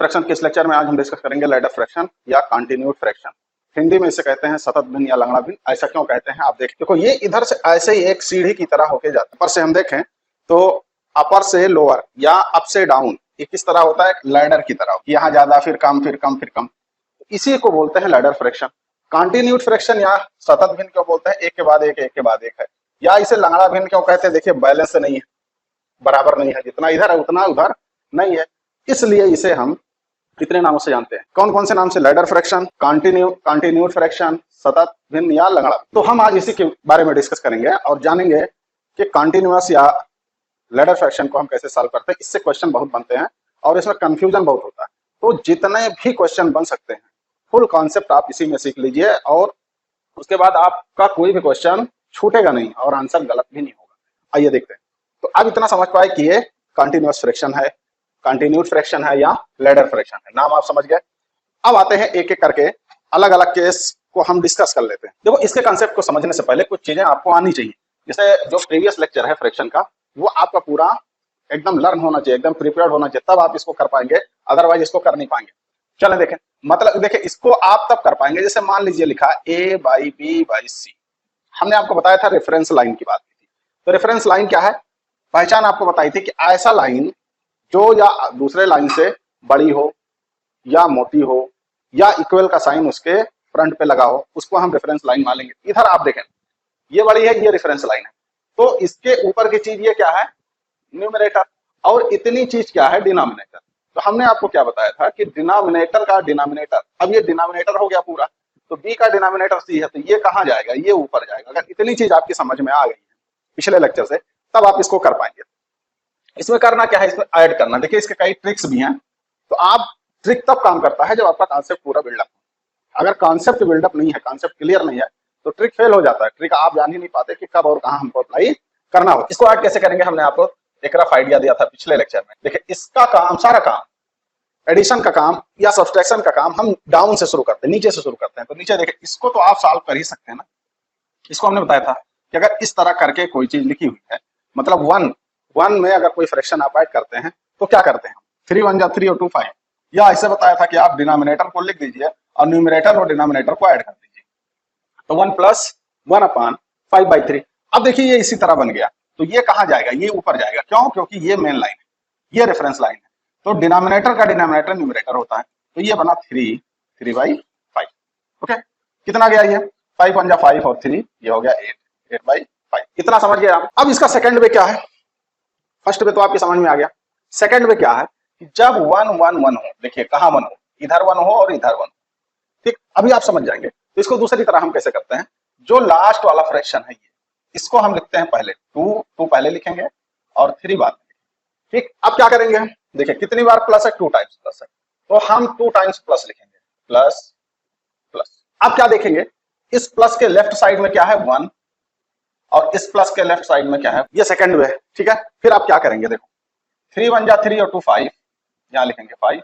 Fraction के इस lecture में आज हम डिस्कस करेंगे लैडर फ्रैक्शन या कंटिन्यूड फ्रैक्शन। हिंदी में इसे कहते हैं सतत भिन्न या लंगड़ा भिन्न। ऐसा क्यों कहते हैं आप देखें, देखो ये इधर से ऐसे ही एक सीढ़ी की तरह होके जाता है। ऊपर से हम देखें तो अपर से लोअर या अप से डाउन ये किस तरह होता है, लैडर की तरह, यहाँ ज्यादा फिर कम फिर कम फिर कम। इसी को बोलते हैं लैडर फ्रैक्शन। कंटिन्यूड फ्रैक्शन या सतत भिन्न क्यों बोलते हैं, एक के बाद एक के बाद एक है। या इसे लंगड़ा भिन्न क्यों कहते हैं, देखिए बैलेंस नहीं है, बराबर नहीं है, जितना इधर है उतना उधर नहीं है, इसलिए इसे हम कितने नामों से जानते हैं। कौन कौन से नाम से, लैडर फ्रैक्शन, कंटिन्यूड फ्रैक्शन, सतत भिन्न या लंगड़ा। तो हम आज इसी के बारे में डिस्कस करेंगे और जानेंगे कि कंटिन्यूअस या लैडर फ्रैक्शन को हम कैसे सॉल्व करते हैं। इससे क्वेश्चन बहुत बनते हैं और इसमें कंफ्यूजन बहुत होता है। तो जितने भी क्वेश्चन बन सकते हैं फुल कॉन्सेप्ट आप इसी में सीख लीजिए और उसके बाद आपका कोई भी क्वेश्चन छूटेगा नहीं और आंसर गलत भी नहीं होगा। आइए देखते हैं। तो अब इतना समझ पाए कि ये कंटिन्यूअस फ्रैक्शन है, कंटिन्यूड फ्रैक्शन है या लैडर फ्रैक्शन है, नाम आप समझ गए। अब आते हैं एक एक करके अलग अलग केस को हम डिस्कस कर लेते हैं। देखो इसके कंसेप्ट को समझने से पहले कुछ चीजें आपको आनी चाहिए। जैसे जो प्रीवियस लेक्चर है फ्रैक्शन का वो आपका पूरा एकदम लर्न होना चाहिए, एकदम प्रिपेयर्ड होना चाहिए, तब आप इसको कर पाएंगे, अदरवाइज इसको कर नहीं पाएंगे। चलें देखें, मतलब देखें इसको आप तब कर पाएंगे जैसे मान लीजिए लिखा ए बाई बी बाई सी। हमने आपको बताया था रेफरेंस लाइन की बात की थी। तो रेफरेंस लाइन क्या है, पहचान आपको बताई थी कि ऐसा लाइन जो या दूसरे लाइन से बड़ी हो या मोटी हो या इक्वल का साइन उसके फ्रंट पे लगा हो, उसको हम रेफरेंस लाइन मान लेंगे। इधर आप देखें ये बड़ी है, ये रेफरेंस लाइन है, तो इसके ऊपर की चीज ये क्या है, न्यूमरेटर, और इतनी चीज क्या है, डिनोमिनेटर। तो हमने आपको क्या बताया था कि डिनोमिनेटर का डिनोमिनेटर, अब ये डिनोमिनेटर हो गया पूरा, तो बी का डिनोमिनेटर सी है, तो ये कहाँ जाएगा, ये ऊपर जाएगा। अगर इतनी चीज आपकी समझ में आ गई है पिछले लेक्चर से, तब आप इसको कर पाएंगे। इसमें करना क्या है, इसमें ऐड करना। देखिए इसके कई ट्रिक्स भी हैं, तो आप ट्रिक तब काम करता है जब आपका कॉन्सेप्ट पूरा बिल्डअप हो। अगर कॉन्सेप्ट बिल्डअप नहीं है, कॉन्सेप्ट क्लियर नहीं है, तो ट्रिक फेल हो जाता है। ट्रिक आप जान ही नहीं पाते कि कब और कहाँ हमको अप्लाई करना हो। इसको ऐड कैसे करेंगे, हमने आपको एक रफ आइडिया दिया था पिछले लेक्चर में। देखिए इसका काम, सारा काम, एडिशन का काम या सब्सट्रैक्शन का काम हम डाउन से शुरू करते हैं, नीचे से शुरू करते हैं। तो नीचे देखिए इसको तो आप सॉल्व कर ही सकते हैं ना। इसको हमने बताया था कि अगर इस तरह करके कोई चीज लिखी हुई है, मतलब वन में अगर कोई फ्रैक्शन आप ऐड करते हैं तो क्या करते हैं, 3 1 जा 3 और 2 5, या ऐसे बताया था कि आप डिनोमिनेटर को लिख दीजिए और न्यूमरेटर और डिनोमिनेटर को ऐड कर दीजिए, तो 1 + 1/5/3। अब देखिए ये इसी तरह बन गया, तो ये कहाँ जाएगा, ये ऊपर जाएगा। क्यों, क्योंकि ये मेन लाइन है, ये रेफरेंस लाइन है। तो डिनोमिनेटर का डिनोमिनेटर न्यूमरेटर होता है, तो ये बना 3/5। ओके, कितना गया ये, 5 1 जा 5 और 3, ये हो गया 8/5। इतना समझ गए आप। अब इसका सेकंड वे क्या है, फर्स्ट में तो आपके समझ में आ गया। सेकंड में क्या है कि जब 1 1 1 हो, देखिए कहाँ 1 हो, इधर 1 हो और इधर 1 हो, ठीक। अभी आप समझ जाएंगे। तो इसको दूसरी तरह हम कैसे करते हैं, जो लास्ट वाला फ्रैक्शन है ये, इसको हम लिखते हैं पहले 2 पहले लिखेंगे और 3 बाद में, ठीक। अब क्या करेंगे, देखिए कितनी बार प्लस है, 2 टाइम्स प्लस है, तो हम 2 टाइम्स प्लस लिखेंगे, प्लस प्लस। अब क्या देखेंगे, इस प्लस के लेफ्ट साइड में क्या है, 1, और इस प्लस के लेफ्ट साइड में क्या है, ये सेकंड वे है, ठीक है। फिर आप क्या करेंगे, देखो 3 1 जा 3 और 2 5, यहां लिखेंगे 5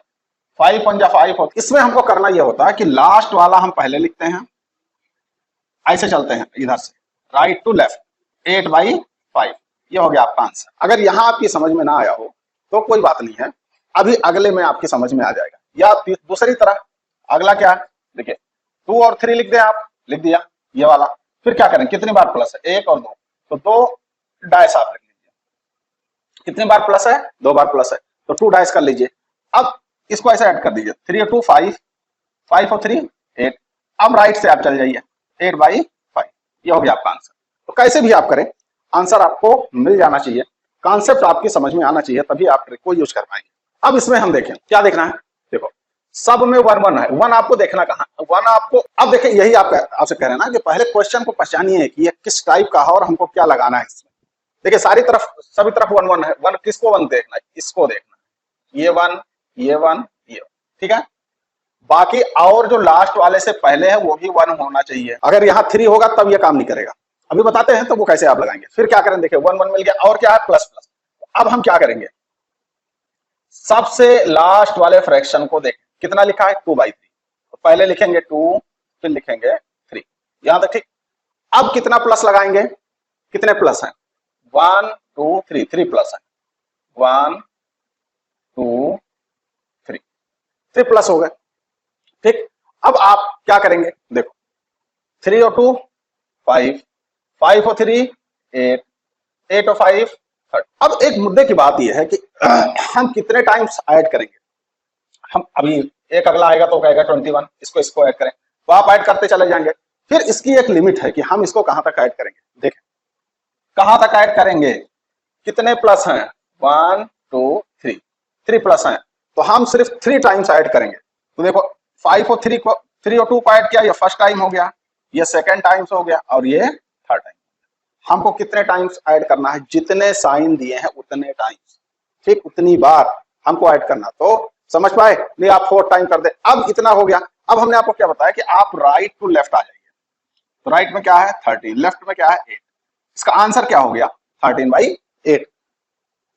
5 1 जा 5 और इसमें हमको करना यह होता है कि लास्ट वाला हम पहले लिखते हैं, ऐसे चलते हैं इधर से राइट टू लेफ्ट, 8/5, ये हो गया आपका आंसर। अगर यहां आपकी समझ में ना आया हो तो कोई बात नहीं है, अभी अगले में आपकी समझ में आ जाएगा। या दूसरी तरह अगला क्या है, देखिए 2 और 3 लिख दें, आप लिख दिया ये वाला। फिर क्या करें, कितनी बार प्लस है, 1 और 2, तो 2 डाइस आप लिख लीजिए। कितनी बार प्लस है, 2 बार प्लस है, तो 2 डाइस कर लीजिए। अब इसको ऐसे ऐड कर दीजिए, 3 और 2 5, 5 और 3 8। अब राइट से आप चल जाइए, 8/5, ये हो गया आपका आंसर। तो कैसे भी आप करें, आंसर आपको मिल जाना चाहिए, कॉन्सेप्ट आपकी समझ में आना चाहिए, तभी आप ट्रिक को यूज कर पाएंगे। अब इसमें हम देखें क्या देखना है, देखो सब में 1 1 है, 1 आपको देखना कहाँ, 1 आपको, अब देखिए यही आपसे कह रहे हैं ना कि पहले क्वेश्चन को पहचानिए कि ये किस टाइप का है और हमको क्या लगाना है इसमें। देखिए सारी तरफ, सभी तरफ 1 1 है, 1 किसको 1 देखना है, इसको देखना है, ये 1 ये 1 ये, ठीक है। बाकी और जो लास्ट वाले से पहले है वो भी 1 होना चाहिए। अगर यहाँ 3 होगा तब ये काम नहीं करेगा, अभी बताते हैं तो वो कैसे आप लगाएंगे। फिर क्या करें, देखिए 1 1 मिल गया, और क्या है, प्लस प्लस। अब हम क्या करेंगे, सबसे लास्ट वाले फ्रैक्शन को देखें, कितना लिखा है, 2/3, तो पहले लिखेंगे 2 फिर लिखेंगे 3, यहां तक ठीक। अब कितना प्लस लगाएंगे, कितने प्लस हैं, 1 2 3, 3 प्लस है, 1 2 3, 3 प्लस हो गए। ठीक, अब आप क्या करेंगे, देखो 3 और 2 5, 5 और 3 8, 8 और 5 30। अब एक मुद्दे की बात यह है कि हम कितने टाइम्स ऐड करेंगे। हम अभी एक अगला आएगा तो कहेगा 21, इसको ऐड करें, तो आप ऐड करते चले जाएंगे। फिर इसकी एक लिमिट है कि हम इसको कहां तक ऐड करेंगे। देखें कहां तक ऐड करेंगे, कितने प्लस हैं, 1 2 3, 3 प्लस हैं, तो हम सिर्फ 3 टाइम्स ऐड करेंगे। तो देखो 5 और 3 को, 3 और 2 को ऐड किया, ये फर्स्ट टाइम हो गया, ये सेकंड टाइम्स हो गया और ये थर्ड टाइम। हमको कितने टाइम्स ऐड करना है, जितने साइन दिए हैं उतने टाइम्स, ठीक उतनी बार हमको ऐड करना। तो समझ पाए, नहीं आप 4 टाइम कर दे। अब इतना हो गया, अब हमने आपको क्या बताया कि आप राइट टू लेफ्ट आ जाइए। तो राइट में क्या है 13, लेफ्ट में क्या है 8, इसका आंसर क्या हो गया 13/8।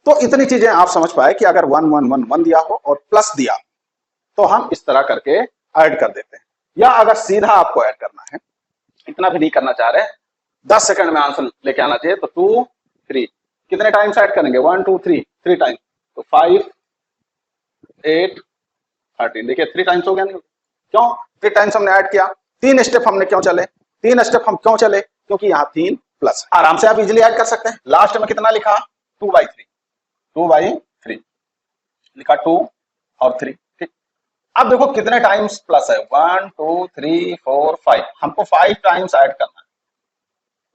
तो इतनी चीजें आप समझ पाए कि अगर 1 1 1 1 दिया हो और प्लस दिया तो हम इस तरह करके ऐड कर देते हैं। या अगर सीधा आपको ऐड करना है, इतना भी नहीं करना चाह रहे, 10 सेकंड में आंसर लेके आना चाहिए, तो 2 3 कितने टाइम्स ऐड करेंगे, 1 2 3 3 टाइम्स, तो 5 8 13, देखिए 3 टाइम्स हो गया। नहीं क्यों 3 टाइम्स हमने ऐड किया, 3 स्टेप हमने क्यों चले, 3 स्टेप हम क्यों चले, क्योंकि यहाँ 3 प्लस। आराम से आप इजीली ऐड कर सकते हैं। लास्ट में कितना लिखा 2/3, 2/3 लिखा, 2 और 3। ठीक, अब देखो कितने टाइम्स प्लस है, 1 2 3 4 5, हमको 5 टाइम्स ऐड करना है,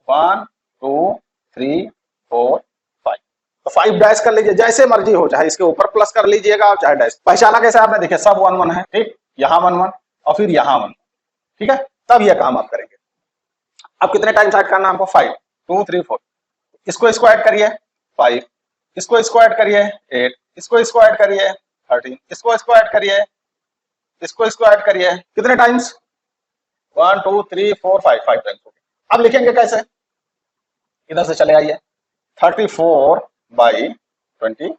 1 2 3 4 5, तो 5 डैश कर लीजिए, जैसे मर्जी हो, चाहे इसके ऊपर प्लस कर लीजिएगा चाहे डैश। पहचाना कैसे आपने, देखिए सब 1 1 है, ठीक, यहाँ 1 1 और फिर यहाँ 1, ठीक है, तब ये काम आप करेंगे। अब कितने टाइम्स ऐड करना हमको, 5 2 3 4, इसको ऐड करिए 5, इसको ऐड करिए 8, इसको ऐड करिए 13, इसको ऐड करिए, इसको ऐड करिए, कितने टाइम्स 1 2 3 4 5 टाइम्स हो गए। अब लिखेंगे कैसे, इधर से चले आइए, 34/20,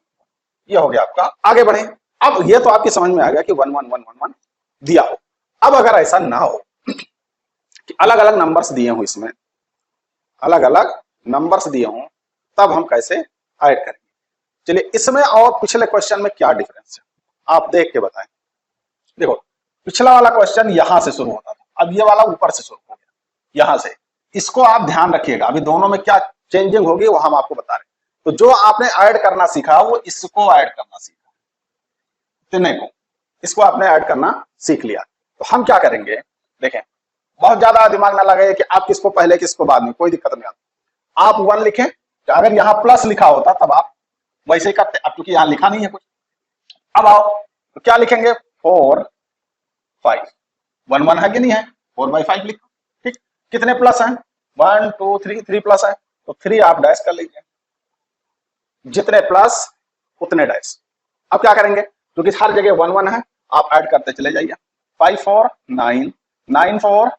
ये हो गया आपका। आगे बढ़े, अब ये तो आपकी समझ में आ गया कि 1 1 1 1 1 दिया हो। अब अगर ऐसा ना हो कि अलग अलग नंबर्स दिए हो, इसमें अलग अलग नंबर्स दिए हों, तब हम कैसे ऐड करेंगे। चलिए इसमें और पिछले क्वेश्चन में क्या डिफरेंस है आप देख के बताएं। देखो पिछला वाला क्वेश्चन यहां से शुरू होता था, अब ये वाला ऊपर से शुरू हो गया, यहां से। इसको आप ध्यान रखिएगा, अभी दोनों में क्या चेंजिंग होगी वो हम आपको बता रहे हैं। तो जो आपने ऐड करना सीखा वो इसको ऐड करना सीखा, तिने को, इसको आपने ऐड करना सीख लिया। तो हम क्या करेंगे, देखें बहुत ज्यादा दिमाग ना लगाइए कि आप किसको पहले किसको बाद में, कोई दिक्कत नहीं आती। आप 1 लिखें, अगर यहाँ प्लस लिखा होता तब आप वैसे ही करते, अब क्योंकि यहाँ लिखा नहीं है कुछ। अब आओ तो क्या लिखेंगे, 4 5, 1 1 है कि नहीं है, 4/5 लिखो। ठीक, कितने प्लस हैं, 1 2 3, 3 प्लस है, तो 3 आप डैश कर लीजिए, जितने प्लस उतने डैश। अब क्या करेंगे, क्योंकि हर जगह 1 1 है, आप ऐड करते चले जाइए, 5 4 9, 9 4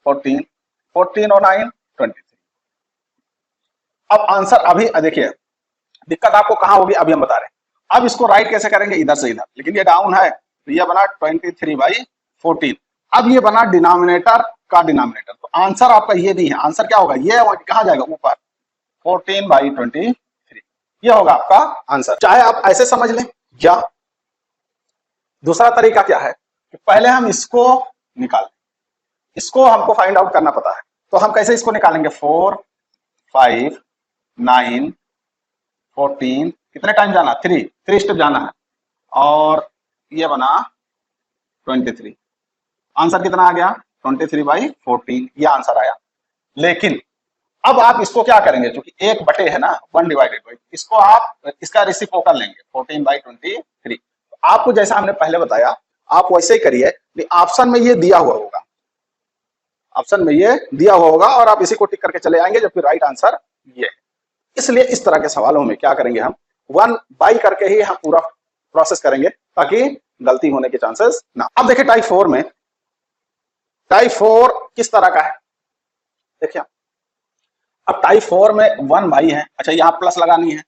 14, 14 और 9 23। अब आंसर अभी देखिए दिक्कत आपको कहां होगी अभी हम बता रहे हैं। अब इसको राइट कैसे करेंगे, इधर से इधर, लेकिन ये डाउन है तो ये बना 23/14। अब ये बना डिनोमिनेटर का डिनोमिनेटर, तो आंसर आपका ये नहीं है, आंसर क्या होगा, ये कहां जाएगा ऊपर, 14/23, ये होगा आपका आंसर। चाहे आप ऐसे समझ लें, या दूसरा तरीका क्या है कि पहले हम इसको निकालें, इसको हमको फाइंड आउट करना पता है, तो हम कैसे इसको निकालेंगे, 4 5 9 14, कितने टाइम जाना, 3 स्टेप जाना है, और ये बना 23। आंसर कितना आ गया, 23/14, ये आंसर आया। लेकिन अब आप इसको क्या करेंगे, क्योंकि 1/, है ना, 1/, इसको आप इसका रेसिप्रोकल लेंगे, 14/23। तो आपको जैसा हमने पहले बताया आप वैसे ही करिए, ऑप्शन में ये दिया हुआ होगा, ऑप्शन में ये दिया हुआ होगा और आप इसी को टिक करके चले आएंगे, जबकि राइट आंसर ये है। इसलिए इस तरह के सवालों में क्या करेंगे, हम 1/, करके ही हम पूरा प्रोसेस करेंगे ताकि गलती होने के चांसेस ना। अब देखिए टाइप 4 में, टाइप 4 किस तरह का है, देखिए अब टाइप 4 में 1/, है, अच्छा यहाँ प्लस लगानी है,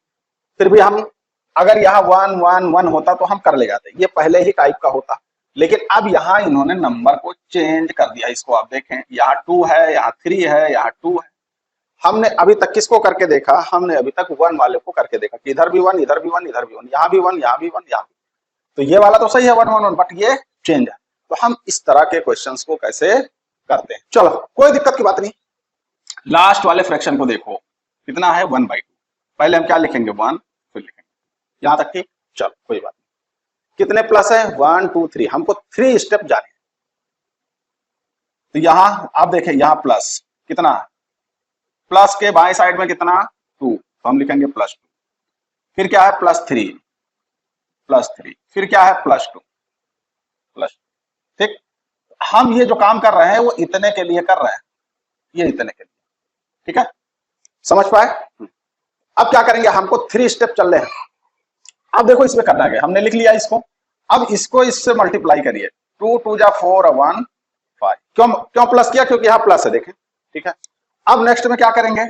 फिर भी हम अगर यहाँ 1 1 1 होता तो हम कर ले जाते, ये पहले ही टाइप का होता। लेकिन अब यहाँ इन्होंने नंबर को चेंज कर दिया, इसको आप देखें, यहाँ 2 है, यहाँ 3 है, यहाँ 2 है। हमने अभी तक किसको करके देखा, हमने अभी तक 1 वाले को करके देखा कि इधर भी 1, इधर भी 1, इधर भी 1, यहाँ भी 1, यहाँ भी 1, यहाँ भी। तो ये वाला तो सही है 111, बट ये चेंज है। तो हम इस तरह के क्वेश्चंस को कैसे करते हैं, चलो कोई दिक्कत की बात नहीं। लास्ट वाले फ्रैक्शन को देखो, कितना है 1/2। पहले हम क्या लिखेंगे 1, फिर लिखेंगे यहां तक, ठीक, चलो कोई बात नहीं। कितने प्लस है 1 2 3, हमको 3 स्टेप जाने। तो यहां आप देखें, यहां प्लस कितना है, प्लस के बाएं साइड में कितना 2, तो हम लिखेंगे +2। फिर क्या है +3, फिर क्या है +2, ठीक। हम ये जो काम कर रहे हैं वो इतने के लिए कर रहे हैं, ये इतने के लिए, ठीक है, समझ पाए। अब क्या करेंगे, हमको 3 स्टेप चल रहे हैं। अब देखो इसमें करना है, हमने लिख लिया इसको, अब इसको इससे मल्टीप्लाई करिए, 2 2 जा 4 और 1 5। क्यों प्लस किया, क्योंकि यहाँ प्लस है, देखें, ठीक है। अब नेक्स्ट में क्या करेंगे,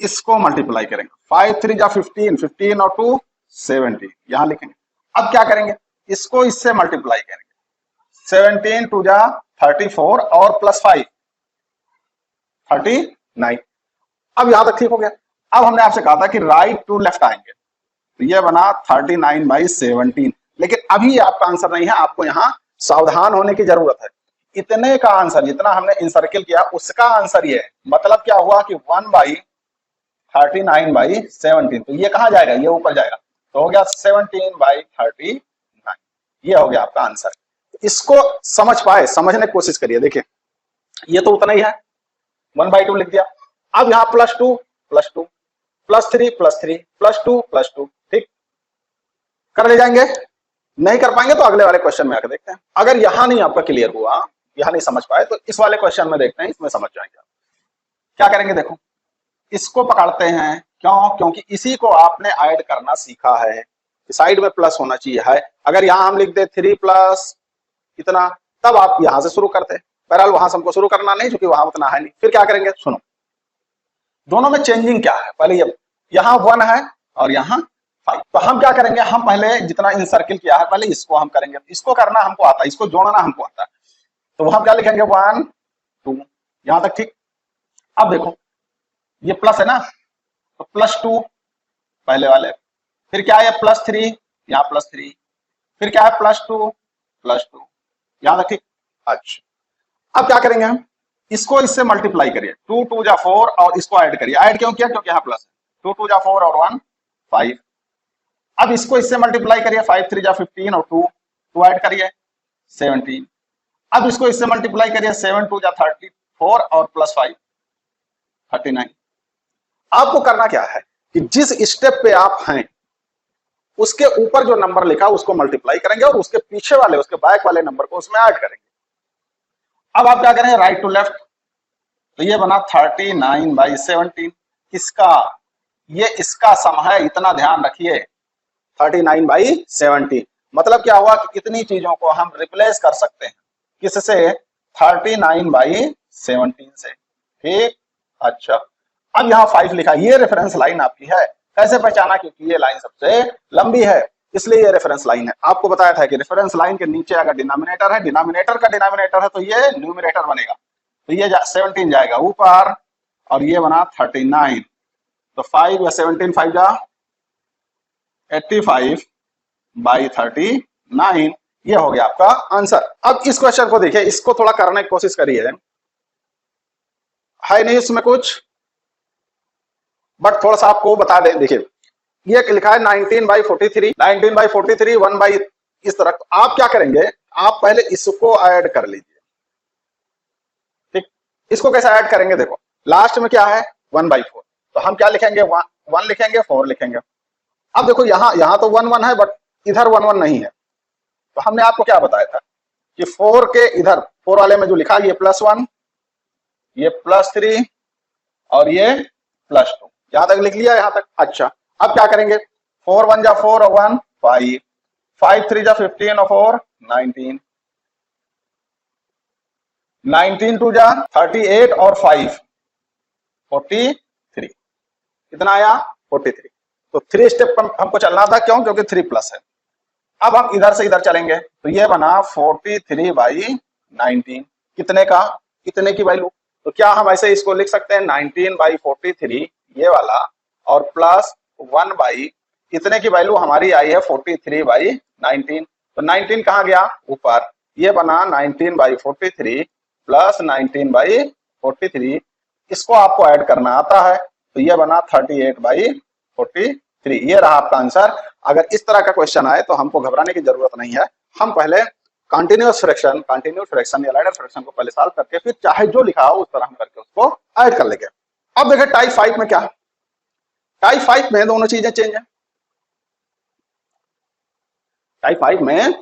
इसको मल्टीप्लाई करेंगे, 5 3 जा 15, 15 और 2 17, यहां लिखेंगे। अब क्या करेंगे, इसको इससे मल्टीप्लाई करेंगे, 17 2 जा 34 और +5 39। अब यहां तक ठीक हो गया। अब हमने आपसे कहा था कि राइट टू लेफ्ट आएंगे, तो ये बना 39/17। लेकिन अभी आपका आंसर नहीं है, आपको यहाँ सावधान होने की जरूरत है। इतने का आंसर, जितना हमने इनसर्किल किया उसका आंसर ये है। मतलब क्या हुआ कि 1/39/17, तो ये कहां जाएगा, ये ऊपर जाएगा, तो हो गया 17/39। ये हो गया आपका आंसर। इसको समझ पाए, समझने की कोशिश करिए। देखिए ये तो उतना ही है, 1/2 लिख दिया। अब यहाँ +2 +2 +3 +3 +2 +2, ठीक, कर ले जाएंगे। नहीं कर पाएंगे तो अगले वाले क्वेश्चन में आकर देखते हैं। अगर यहां नहीं आपका क्लियर हुआ, यहां नहीं समझ पाए, तो इस वाले क्वेश्चन में देखते हैं, इसमें समझ जाएंगे। क्या करेंगे, देखो इसको पकड़ते हैं, क्यों, क्योंकि इसी को आपने ऐड करना सीखा है, साइड में प्लस होना चाहिए है। अगर यहां हम लिख दे 3 प्लस इतना, तब आप यहां से शुरू करते हैं। बहरहाल वहां से हमको शुरू करना नहीं, क्योंकि वहां उतना है नहीं। फिर क्या करेंगे, सुनो, दोनों में चेंजिंग क्या है, पहले ये यहां 1 है और यहां 5। तो हम क्या करेंगे, हम पहले जितना इनसर्किल किया है पहले इसको हम करेंगे। इसको करना हमको आता है, इसको जोड़ना हमको आता है। तो हम क्या लिखेंगे 1 2, यहां तक ठीक। अब देखो ये प्लस है ना, तो +2 पहले वाले, फिर क्या है +3, यहाँ +3, फिर क्या है +2 यहां तक ठीक। अच्छा, अब क्या करेंगे, हम इसको इससे मल्टीप्लाई करिए, 2 2 जा 4 और इसको ऐड करिए। ऐड क्यों किया, क्योंकि यहाँ प्लस है। 2 2 जा 4 और 1 5। अब इसको इससे मल्टीप्लाई करिए, 5 3 जा 15 और 2 ऐड करिए 17। अब इसको इससे मल्टीप्लाई करिए, 7 2 जा 34 और +5 39। आपको करना क्या है कि जिस स्टेप पे आप हैं उसके ऊपर जो नंबर लिखा उसको मल्टीप्लाई करेंगे और उसके पीछे वाले, उसके बैक वाले नंबर को उसमें ऐड करेंगे। अब आप क्या करेंगे, राइट टू लेफ्ट, तो ये बना 39/17। किसका, ये इसका सम है, इतना ध्यान रखिए, 39/17। मतलब क्या हुआ कि कितनी चीजों को हम रिप्लेस कर सकते हैं, किससे, 39/17 से, ठीक। अच्छा, अब यहाँ 5 लिखा, ये रेफरेंस लाइन आपकी है। कैसे पहचाना, क्योंकि ये लाइन सबसे लंबी है, इसलिए ये रेफरेंस लाइन है। आपको बताया था कि रेफरेंस लाइन के नीचे अगर डिनोमिनेटर है, डिनोमिनेटर का डिनोमिनेटर है, तो ये न्यूमरेटर बनेगा। तो ये 17 जाएगा ऊपर और ये बना 39। तो 5 या 17 5 जा 85/39, ये हो गया आपका आंसर। अब इस क्वेश्चन को देखिए, इसको थोड़ा करने की कोशिश करिए, है नहीं इसमें कुछ, बट थोड़ा सा आपको बता दें। देखिए ये लिखा है 19/43, 19/43 1 इस तरह। आप क्या करेंगे, आप पहले इसको ऐड कर लीजिए, ठीक। इसको कैसे ऐड करेंगे, देखो लास्ट में क्या है 1/4, तो हम क्या लिखेंगे, 1 लिखेंगे 4 लिखेंगे। अब देखो यहां तो 1 1 है, बट इधर 1 1 नहीं है। तो हमने आपको क्या बताया था कि 4 के इधर 4 वाले में जो लिखा ये +1, ये +3 और ये +2, यहां तक लिख लिया, यहां तक। अच्छा, अब क्या करेंगे, 4 1 जा 4 और 1 5, 5 3 जा 15 और 4 19, 19 2 जा 38 और 5 43, कितना आया 43। तो 3 स्टेप हमको चलना था, क्यों, क्योंकि 3 प्लस है। अब हम इधर से इधर चलेंगे, तो ये बना 43/19, कितने का, कितने की वैल्यू। तो क्या हम ऐसे इसको लिख सकते हैं 19/43 ये वाला, और +1 इतने की वैल्यू हमारी आई है 43/19। 19, तो 19 कहाँ गया ऊपर, ये बना 19/43 प्लस 19/43, इसको आपको ऐड करना आता है तो ये बना 38/43, ये रहा आपका आंसर। अगर इस तरह का क्वेश्चन आए तो हमको घबराने की जरूरत नहीं है, हम पहले कंटिन्यूअस फ्रैक्शन या लैडर फ्रैक्शन को पहले सॉल्व करके फिर चाहे जो लिखा हो उस तरह हम करके उसको ऐड कर लेंगे। अब देखिए टाइप 5 में क्या, टाइप 5 में दोनों चीजें चेंज है। टाइप 5 में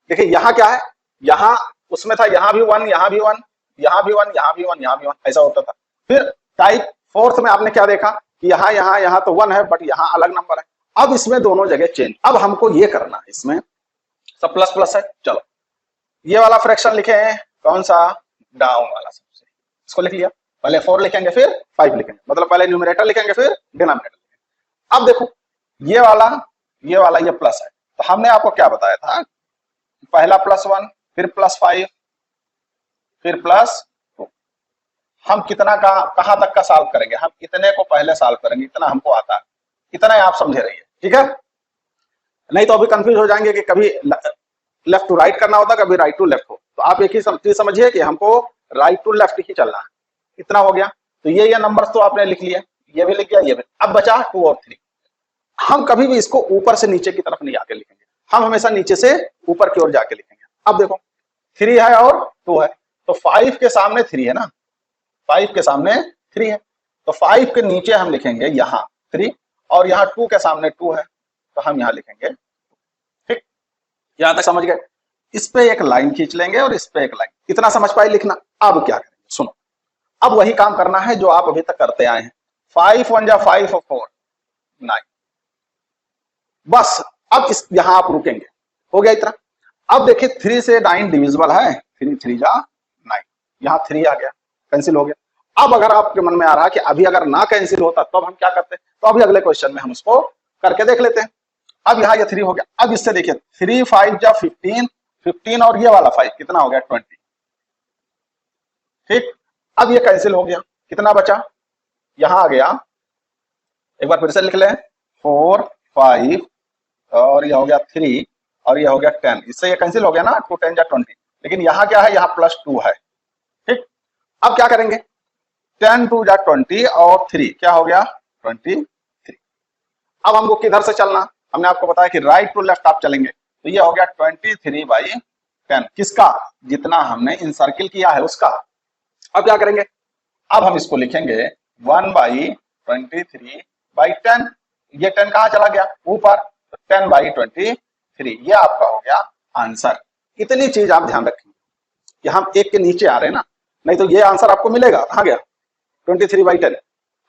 देखिए यहां क्या है, यहां उसमें था यहां भी 1, यहां भी 1, यहां भी 1, यहां भी 1, यहां भी 1, ऐसा होता था। फिर टाइप 4 में आपने क्या देखा कि यहां तो 1 है बट यहां अलग नंबर है। अब इसमें दोनों जगह चेंज, अब हमको ये करना है, इसमें सब प्लस प्लस है। चलो ये वाला फ्रैक्शन लिखे हैं, कौन सा, डाउन वाला सबसे, इसको लिख लिया। पहले 4 लिखेंगे फिर 5 लिखेंगे, मतलब पहले न्यूमरेटर लिखेंगे फिर डिनोमिनेटर लिखेंगे। अब देखो ये वाला ये प्लस है, तो हमने आपको क्या बताया था, पहला +1 फिर +5 फिर +2। हम कितना का कहां तक का सॉल्व करेंगे, हम इतने को पहले सॉल्व करेंगे, इतना हमको आता है, इतना ही आप समझे रहिए, ठीक है। नहीं तो अभी कंफ्यूज हो जाएंगे कि कभी लेफ्ट टू राइट करना होता, कभी राइट टू लेफ्ट हो। तो आप एक ही चीज समझिए कि हमको राइट टू लेफ्ट ही चलना है। इतना हो गया, तो ये नंबर्स तो आपने लिख लिए, ये भी लिख गया, ये भी। अब बचा 2 और 3। हम कभी भी इसको ऊपर से नीचे की तरफ नहीं आके लिखेंगे, हम हमेशा नीचे से ऊपर की ओर जाके लिखेंगे। अब देखो 3 है और 2 है, तो 5 के सामने 3 है ना, 5 के सामने 3 है, तो 5 के नीचे हम लिखेंगे यहाँ 3, और यहाँ 2 के सामने 2 है, तो हम यहाँ लिखेंगे। ठीक, यहां तक समझ गए। इस पे एक लाइन खींच लेंगे और इस पे एक लाइन, इतना समझ पाए लिखना। अब क्या करेंगे, सुनो, अब वही काम करना है जो आप अभी तक करते आए हैं। 5 1 जा 5 और 4 9, बस अब इस यहां आप रुकेंगे, हो गया इतना। अब देखिए 3 से 9 डिविजिबल है, 3 3 जा 9, यहाँ 3 आ गया, कैंसिल हो गया। अब अगर आपके मन में आ रहा कि अभी अगर ना कैंसिल होता तो हम क्या करते, तो अभी अगले क्वेश्चन में हम उसको करके देख लेते हैं। अब यहाँ ये 3 हो गया, अब इससे देखिए 3 5 जा 15, 15 और ये वाला 5 कितना हो गया 20। ठीक, अब ये कैंसिल हो गया, कितना बचा, यहां आ गया, एक बार फिर से लिख लें, 4 5 और ये हो गया 3 और ये हो गया 10, इससे ये कैंसिल हो गया ना, 2 10 जा 20। लेकिन यहाँ क्या है, यहाँ +2 है। ठीक, अब क्या करेंगे, 10 2 जा 20 और 3 क्या हो गया 23। अब हमको किधर से चलना, हमने आपको बताया कि राइट टू लेफ्ट आप चलेंगे, तो ये हो गया 23/10, किसका, जितना हमने इन सर्किल किया है उसका। अब क्या करेंगे, अब हम इसको लिखेंगे 1/23/10, ये 10 कहां चला गया ऊपर, 10/23, ये आपका हो गया आंसर। इतनी चीज आप ध्यान रखेंगे कि हम एक के नीचे आ रहे हैं ना, नहीं तो ये आंसर आपको मिलेगा कहां गया 23/10,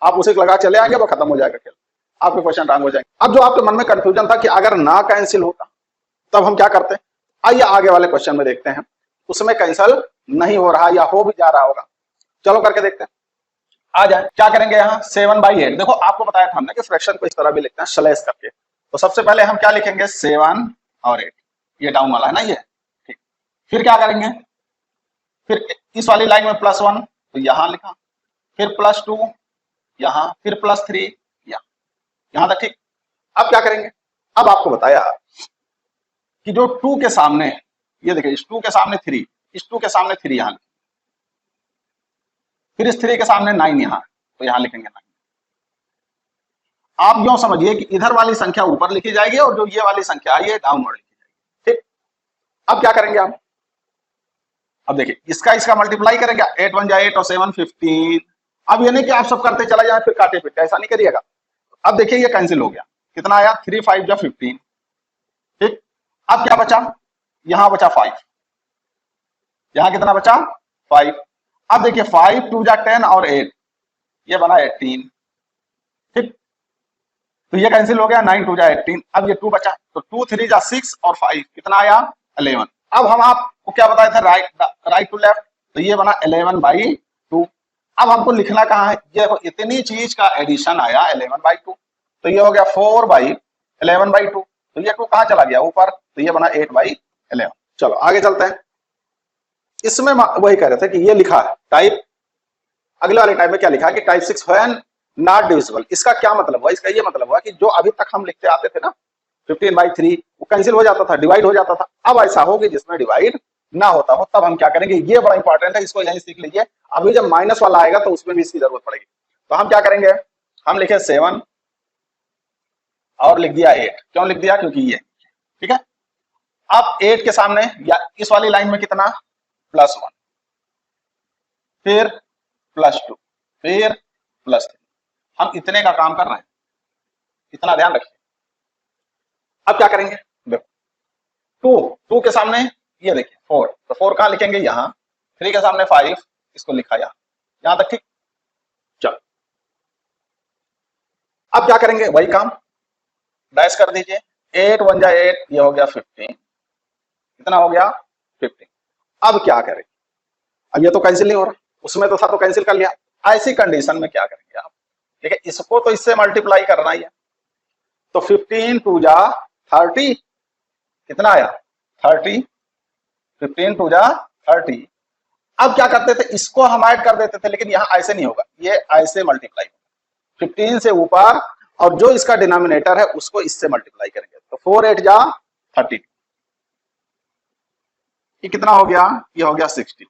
आप उसे लगा चले आएंगे, वो खत्म हो जाएगा खेल, आपके क्वेश्चन रॉन्ग हो जाएंगे। अब जो आपके मन में कंफ्यूजन था कि अगर ना कैंसिल होता तब हम क्या करते, आइए आगे वाले क्वेश्चन में देखते हैं, उसमें कैंसिल नहीं हो रहा या हो भी जा रहा होगा, चलो करके देखते हैं। आ जाए, क्या करेंगे यहाँ 7/8, देखो आपको बताया था हमने कि फ्रैक्शन को इस तरह भी लिखते हैं स्लैश करके। तो सबसे पहले हम क्या लिखेंगे 7 और 8, ये डाउन वाला है ना ये, ठीक। फिर क्या करेंगे, फिर इस वाली लाइन में +1 तो यहां लिखा, फिर +2 यहां, फिर +3 यहां तक, ठीक। अब क्या करेंगे, अब आपको बताया कि जो 2 के सामने, ये देखिए इस 2 के सामने 3, इस 2 के सामने 3 यहां, फिर इस 3 के सामने 9 यहां, तो यहां लिखेंगे 9। आप यूं समझिए कि इधर वाली संख्या ऊपर लिखी जाएगी और जो ये वाली संख्या है ये डाउनवर्ड लिखी जाएगी, ठीक। अब क्या करेंगे आप, अब देखिए इसका मल्टीप्लाई करेंगे, 8 1 जा 8 और 7 15। अब ये नहीं कि आप सब करते चला जाए फिर काटे पीटे, ऐसा नहीं करिएगा। अब देखिए ये कैंसिल हो गया, कितना आया 3 5 जा 15, ठीक। अब क्या बचा, यहां बचा 5, यहां कितना बचा 5। अब देखिए 5 2 जा 10 और 8, ये बना 18, ठीक। तो ये कैंसिल हो गया, 9 2 जा 18, अब ये 2 बचा, तो 2 3 जा 6 और 5 कितना आया 11। अब हम आपको क्या बताया था, राइट टू लेफ्ट, तो ये बना 11/2। अब हमको लिखना कहाँ है, ये देखो इतनी चीज का एडिशन आया 11/2, तो ये हो गया 4/11/2, तो ये 2 कहाँ चला गया ऊपर, तो ये बना 8/11। चलो आगे चलते हैं, इसमें वही कह रहे थे कि ये लिखा है टाइप, अगले वाले टाइप में क्या लिखा है कि टाइप 6 व्हेन नॉट डिविजिबल। इसका क्या मतलब हुआ, इसका ये मतलब हुआ कि जो अभी तक हम लिखते आते थे ना 15/3 वो कैंसिल हो जाता था, डिवाइड हो जाता था। अब ऐसा हो कि जिसमें डिवाइड ना होता हो, तब हम क्या करेंगे, ये बड़ा इंपॉर्टेंट है, इसको यहीं सीख लीजिए। अभी जब माइनस वाला आएगा तो उसमें भी इसकी जरूरत पड़ेगी। तो हम क्या करेंगे, हम लिखे 7 और लिख दिया 8। क्यों लिख दिया, क्योंकि ये ठीक है। अब 8 के सामने या इस वाली लाइन में कितना, +1, फिर +2, फिर +3। हम इतने का काम कर रहे हैं, इतना ध्यान रखिए। अब क्या करेंगे, देखो 2 के सामने ये देखिए 4, तो 4 कहां लिखेंगे, यहां। 3 के सामने 5, इसको लिखा यहां तक, ठीक। चलो अब क्या करेंगे, वही काम, डैश कर दीजिए। 8 1 जा 8, ये हो गया 15, कितना हो गया 15। अब क्या करें, अब ये तो कैंसिल नहीं हो रहा, उसमें तो था तो कैंसिल कर लिया। ऐसी कंडीशन में क्या करेंगे आप, ठीक है, इसको तो इससे मल्टीप्लाई करना ही है। तो 15 2 जा 30, कितना आया 30, 15 2 जा 30। अब क्या करते थे, इसको हम ऐड कर देते थे, लेकिन यहां ऐसे नहीं होगा, ये ऐसे मल्टीप्लाई होगा। 15 से ऊपर और जो इसका डिनोमिनेटर है उसको इससे मल्टीप्लाई करेंगे। तो 4 8 जा 32, ये कितना हो गया, ये हो गया 62,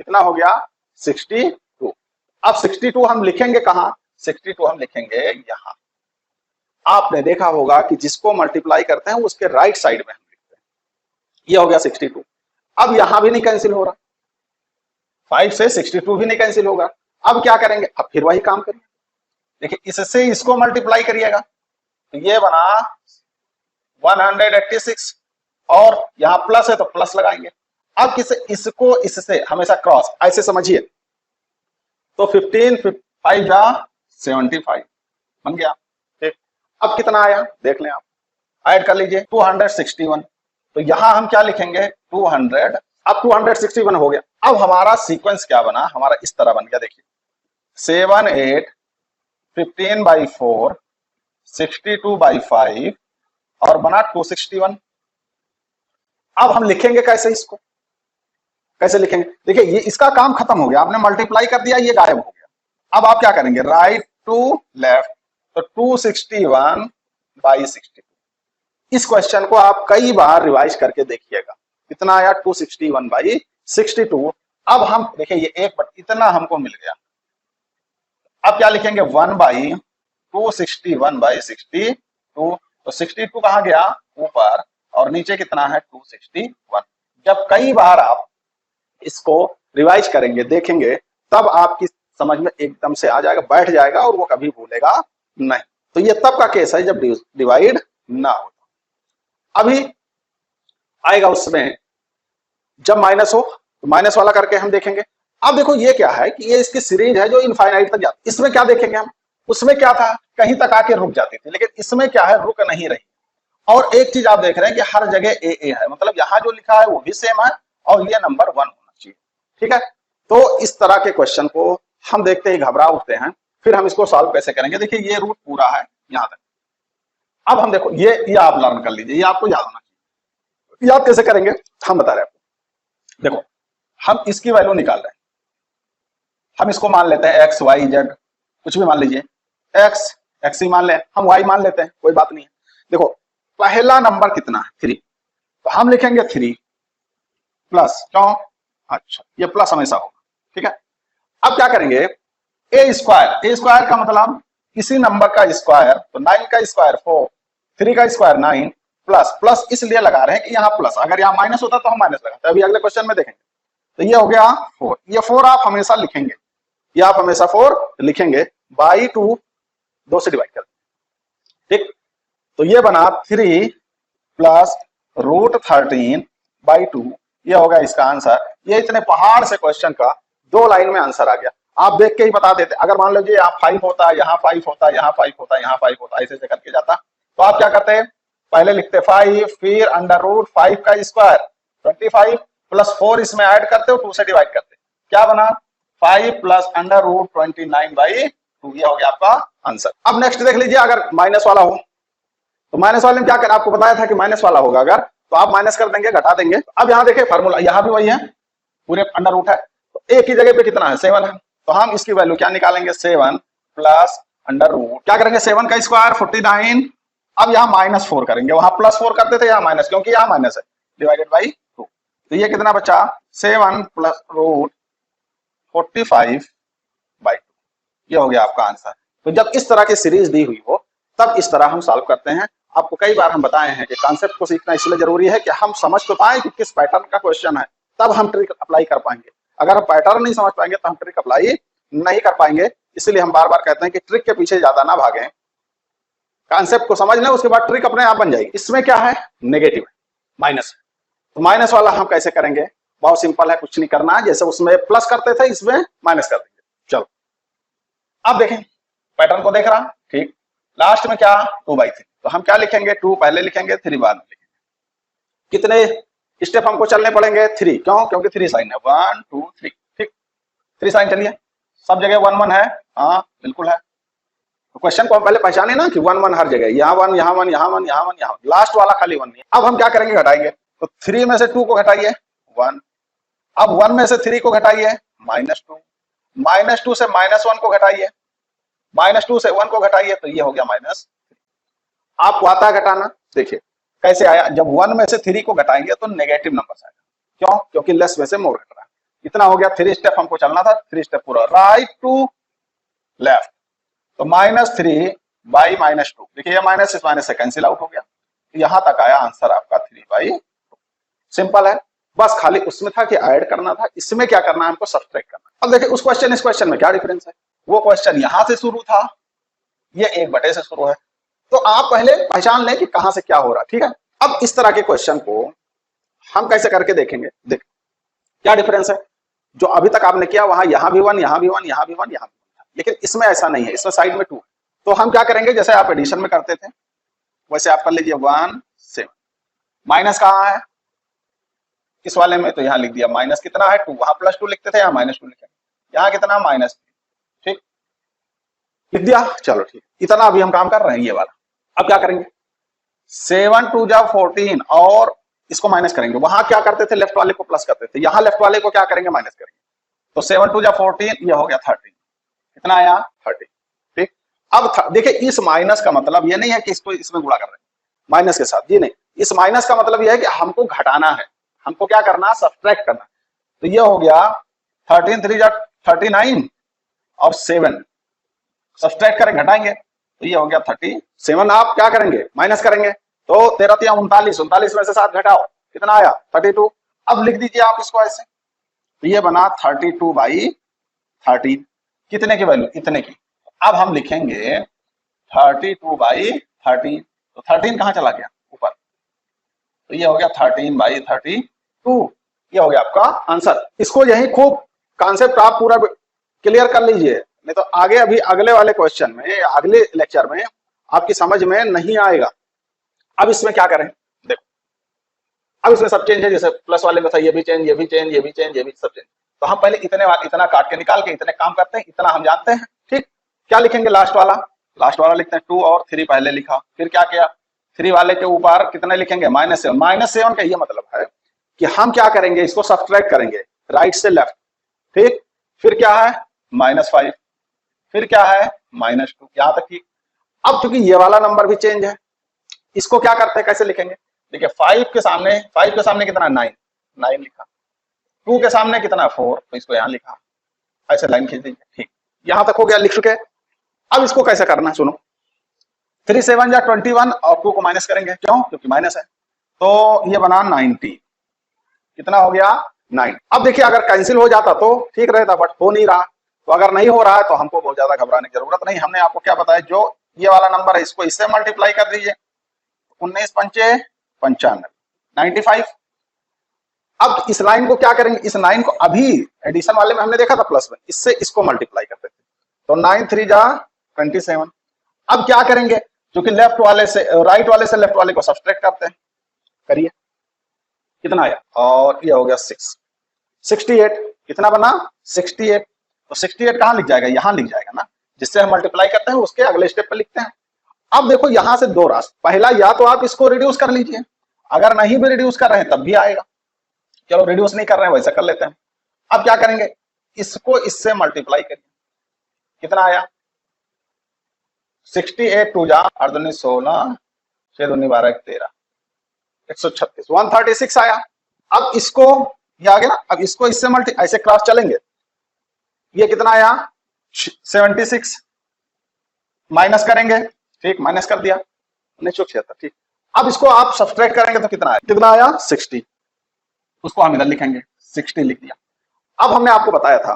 कितना हो गया 62। अब 62 हम लिखेंगे कहां, 62 हम लिखेंगे यहां। आपने देखा होगा कि जिसको मल्टीप्लाई करते हैं उसके राइट साइड में हम लिखते हैं। ये हो गया 62। अब यहां भी नहीं कैंसिल हो रहा, 5 से 62 भी नहीं कैंसिल होगा। अब क्या करेंगे, अब फिर वही काम करिए, देखिए इससे इसको मल्टीप्लाई करिएगा, तो ये बना 186, और यहां प्लस है तो प्लस लगाएंगे। अब किसे, इसको इससे हमेशा क्रॉस, ऐसे समझिए। तो 15 5 जा 75 बन गया, ठीक। अब कितना आया देख लें आप, ऐड कर लीजिए 261। तो यहां हम क्या लिखेंगे 200। अब 261 हो गया। अब हमारा सीक्वेंस क्या बना, हमारा इस तरह बन गया, देखिए 7 8 15/4 62/5 और बना 261। अब हम लिखेंगे कैसे, इसको कैसे लिखेंगे, देखिए ये इसका काम खत्म हो गया, आपने मल्टीप्लाई कर दिया, ये गायब हो गया। अब आप क्या करेंगे, राइट टू लेफ्ट, तो 261/62। इस क्वेश्चन को आप कई बार रिवाइज करके देखिएगा, कितना आया 261/62। अब हम देखिए ये एक इतना हमको मिल गया। अब क्या लिखेंगे 1/261/62, तो 62 कहां गया ऊपर, और नीचे कितना है 261। जब कई बार आप इसको रिवाइज करेंगे देखेंगे, तब आपकी समझ में एकदम से आ जाएगा, बैठ जाएगा, और वो कभी भूलेगा नहीं। तो ये तब का केस है जब डिवाइड ना हो। अभी आएगा उसमें जब माइनस हो, तो माइनस वाला करके हम देखेंगे। अब देखो ये क्या है कि ये इसकी सीरीज है जो इनफाइनाइट तक जाती है। इसमें क्या देखेंगे हम, उसमें क्या था, कहीं तक आके रुक जाती थी, लेकिन इसमें क्या है, रुक नहीं रही। और एक चीज आप देख रहे हैं कि हर जगह ए है, मतलब यहां जो लिखा है वो भी सेम है, और ये नंबर 1 होना चाहिए, ठीक है। तो इस तरह के क्वेश्चन को हम देखते ही घबरा उठते हैं, फिर हम इसको सॉल्व कैसे करेंगे। देखिए ये रूट पूरा है यहां तक। अब हम देखो ये आप लर्न कर लीजिए, ये आपको याद होना चाहिए। याद कैसे करेंगे हम बता रहे हैं आपको। देखो हम इसकी वैल्यू निकाल रहे हैं, हम इसको मान लेते हैं एक्स वाई जेड, कुछ भी मान लीजिए, एक्स ही मान लें, हम वाई मान लेते हैं, कोई बात नहीं है। देखो पहला नंबर कितना है 3, तो हम लिखेंगे 3 प्लस, क्यों, अच्छा ये प्लस हमेशा होगा, ठीक है। अब क्या करेंगे, ए स्क्वायर का मतलब इसी नंबर का स्क्वायर, तो 9 का स्क्वायर 4, 3 का स्क्वायर 9, प्लस इसलिए लगा रहे हैं कि यहाँ प्लस, अगर यहाँ माइनस होता तो हम माइनस लगाते। अभी अगले क्वेश्चन में देखेंगे। तो ये हो गया 4, ये 4 आप हमेशा लिखेंगे, ये आप हमेशा 4 लिखेंगे, बाई 2 से डिवाइड कर, ठीक। तो ये बना 3 प्लस √13/2, ये होगा इसका आंसर। ये इतने पहाड़ से क्वेश्चन का 2 लाइन में आंसर आ गया। आप देख के ही बता देते, अगर मान लीजिए यहाँ 5 होता, यहाँ 5 होता, यहाँ 5 होता, यहाँ 5 होता, ऐसे करके जाता, तो आप क्या करते, पहले लिखते 5, फिर √5 का स्क्वायर 25 प्लस 4 इसमें ऐड करते हो, 2 से डिवाइड करते, क्या बना 5 प्लस √29/2, ये हो गया आपका आंसर। अब नेक्स्ट देख लीजिए, अगर माइनस वाला हो, तो माइनस वाले में क्या कर, आपको बताया था कि माइनस वाला होगा, अगर तो आप माइनस कर देंगे, घटा देंगे। अब यहाँ देखिए फार्मूला, यहाँ भी वही है, पूरे अंडर है, तो एक ही जगह पे कितना है 7 है, तो हम इसकी वैल्यू क्या निकालेंगे 7 प्लस √, क्या करेंगे 7 का स्क्वायर 49 अब यहाँ -4 करेंगे, वहां +4 करते थे, यहाँ माइनस, क्योंकि यहाँ माइनस है, डिवाइडेड बाई 2। तो ये कितना बचा, 7 प्लस रूट 45/2। ये हो गया आपका आंसर। तो जब इस तरह की सीरीज दी हुई हो तब इस तरह हम सॉल्व करते हैं। आपको कई बार हम बताए हैं कि कॉन्सेप्ट को सीखना इसलिए जरूरी है कि हम समझ तो पाए कि किस पैटर्न का क्वेश्चन है, तब हम ट्रिक अप्लाई कर पाएंगे। अगर हम पैटर्न नहीं समझ पाएंगे तो हम ट्रिक अप्लाई नहीं कर पाएंगे। इसलिए हम बार बार कहते हैं कि ट्रिक के पीछे ज्यादा ना भागें, कॉन्सेप्ट को समझ लें, उसके बाद ट्रिक अपने आप बन जाएगी। इसमें क्या है, नेगेटिव माइनस। तो माइनस वाला हम कैसे करेंगे, बहुत सिंपल है, कुछ नहीं करना, जैसे उसमें प्लस करते थे इसमें माइनस कर देंगे। चलो अब देखें, पैटर्न को देख रहा, ठीक। लास्ट में क्या, 2/3, तो हम क्या लिखेंगे, 2 पहले लिखेंगे, 3 बाद में लिखेंगे। कितने स्टेप हमको चलने पड़ेंगे, 3, क्यों, क्योंकि 3 साइन है, 1 2 3, ठीक। 3 साइन चलिए, सब जगह 1 1 है, हाँ बिल्कुल है। तो क्वेश्चन को हम पहले पहचाने ना कि 1 1 हर जगह, यहाँ 1 यहाँ 1 यहाँ 1 यहाँ 1 यहाँ, लास्ट वाला खाली 1 नहीं है। अब हम क्या करेंगे, घटाएंगे। तो 3 में से 2 को घटाइए, 1। अब 1 में से 3 को घटाइए, -2। -2 से -1 को घटाइए, -2 से 1 को घटाइए, तो ये हो गया -3। आपको आता है घटाना, देखिए कैसे आया। जब 1 में से 3 को घटाएंगे तो नेगेटिव नंबर आएगा, क्यों, क्योंकि लेस में से मोर घट रहा है। इतना हो गया, 3 स्टेप हमको चलना था, 3 स्टेप पूरा राइट टू लेफ्ट। तो -3 बाई -2, देखिए ये माइनस इस माइनस से कैंसिल आउट हो गया। यहां तक आया आंसर आपका 3/2। सिंपल है, बस खाली उसमें था कि ऐड करना था, इसमें क्या करना है, हमको सब्ट्रैक्ट करना। अब देखिए उस क्वेश्चन इस क्वेश्चन में क्या डिफरेंस है। वो क्वेश्चन यहां से शुरू था, ये 1/2 से शुरू है। तो आप पहले पहचान लें कि कहां से क्या हो रहा, ठीक है। अब इस तरह के क्वेश्चन को हम कैसे करके देखेंगे, देख क्या डिफरेंस है। जो अभी तक आपने किया वहां यहाँ भी 1 यहाँ भी 1 यहाँ भी 1 यहाँ भी 1 था, लेकिन इसमें ऐसा नहीं है, इसमें साइड में 2। तो हम क्या करेंगे, जैसे आप एडिशन में करते थे वैसे आप कर लीजिए 1 7। माइनस कहाँ है इस वाले में, तो यहाँ लिख दिया माइनस कितना है 2, वहां +2 लिखते थे, यहाँ -2 लिखेंगे, यहाँ कितना -3, ठीक लिख दिया। चलो ठीक, इतना अभी हम काम कर रहे हैं ये वाला। अब क्या करेंगे, 7 2 जा 14 और इसको माइनस करेंगे। वहां क्या करते थे, लेफ्ट वाले को प्लस करते थे, यहाँ लेफ्ट वाले को क्या करेंगे, माइनस करेंगे। तो 7 2 जा 14, ये हो गया 13, कितना आया 30, ठीक। अब देखिए इस माइनस का मतलब ये नहीं है कि इसको इसमें गुणा कर रहे हैं माइनस के साथ, ये नहीं। इस माइनस का मतलब ये है कि हमको घटाना है, हमको क्या करना, सब्ट्रैक्ट करना। तो ये हो गया 13 3 जा 39 और 7 सब्ट्रैक्ट करें, घटाएंगे, तो ये हो गया 37। आप क्या करेंगे, माइनस करेंगे, तो 13 3 39, 39 में से 7 घटाओ, कितना आया 32। अब लिख दीजिए आप इसको ऐसे, तो ये बना 32/13, कितने की वैल्यू, इतने की। अब हम लिखेंगे 32/13, तो 13 कहां चला गया, ऊपर, तो ये हो गया 13/32। ये हो गया आपका आंसर। इसको यही खूब कॉन्सेप्ट आप पूरा क्लियर कर लीजिए, नहीं तो आगे अभी अगले वाले क्वेश्चन में, अगले लेक्चर में आपकी समझ में नहीं आएगा। अब इसमें क्या करें, देखो अब इसमें सब चेंज है, जैसे प्लस वाले में था, ये भी चेंज, ये भी चेंज, ये भी चेंज, ये भी सब चेंज। तो हम पहले इतना काट के निकाल के इतने काम करते हैं, इतना हम जानते हैं, ठीक। क्या लिखेंगे, लास्ट वाला लिखते हैं, 2 और 3 पहले लिखा, फिर क्या किया, 3 वाले के ऊपर कितने लिखेंगे, -7 का ये मतलब है कि हम क्या करेंगे, इसको सब्ट्रैक्ट करेंगे राइट से लेफ्ट, ठीक। फिर क्या है -5, फिर क्या है -2, यहां तक ठीक। अब चूंकि ये वाला नंबर भी चेंज है, इसको क्या करते हैं, कैसे लिखेंगे, देखिए 5 के सामने कितना 9 लिखा, 2 के सामने कितना 4, तो इसको यहां लिखा, ऐसे लाइन खींच दीजिए, ठीक। यहां तक हो गया, लिख चुके। अब इसको कैसे करना है, सुनो, 3 7 जा 21 और 2 को माइनस करेंगे, क्यों, क्योंकि माइनस है, तो ये बना 90, कितना हो गया 9। अब देखिए अगर कैंसिल हो जाता तो ठीक रहता, बट हो नहीं रहा। तो अगर नहीं हो रहा है तो हमको बहुत ज्यादा घबराने की जरूरत नहीं। हमने आपको क्या बताया, जो ये वाला नंबर है इसको इससे मल्टीप्लाई कर दीजिए, 19 5 95, 95। अब इस लाइन को क्या करेंगे, इस लाइन को अभी एडिशन वाले में हमने देखा था प्लस में, इससे इसको मल्टीप्लाई करते थे, तो 9 3 जा 27। अब क्या करेंगे, क्योंकि लेफ्ट वाले से राइट वाले से लेफ्ट वाले को सब्ट्रैक्ट करते हैं, करिए, कितना आया, और ये हो गया 68, कितना बना 68। तो 68 कहां लिख जाएगा, यहां लिख जाएगा ना, जिससे हम मल्टीप्लाई करते हैं उसके अगले स्टेप पे लिखते हैं। अब देखो यहां से 2 रास्ते, पहला या तो आप इसको रिड्यूस कर लीजिए, अगर नहीं भी रिड्यूस कर रहे हैं तब भी आएगा, चलो रिड्यूस नहीं कर रहे हैं वैसा कर लेते हैं। अब क्या करेंगे, इसको इससे मल्टीप्लाई करिए, कितना आया 68 2 जा 16 6 दूनी 12 1 13 136 136 आया। अब इसको ये आ गया ना, अब इसको इससे मल्टी ऐसे क्रॉस चलेंगे, ये कितना आया 76 माइनस करेंगे, ठीक माइनस कर दिया 1976, ठीक। अब इसको आप सब्सट्रैक्ट करेंगे तो कितना आया, कितना आया 60, उसको हम इधर लिखेंगे 60 लिख दिया। अब हमने आपको बताया था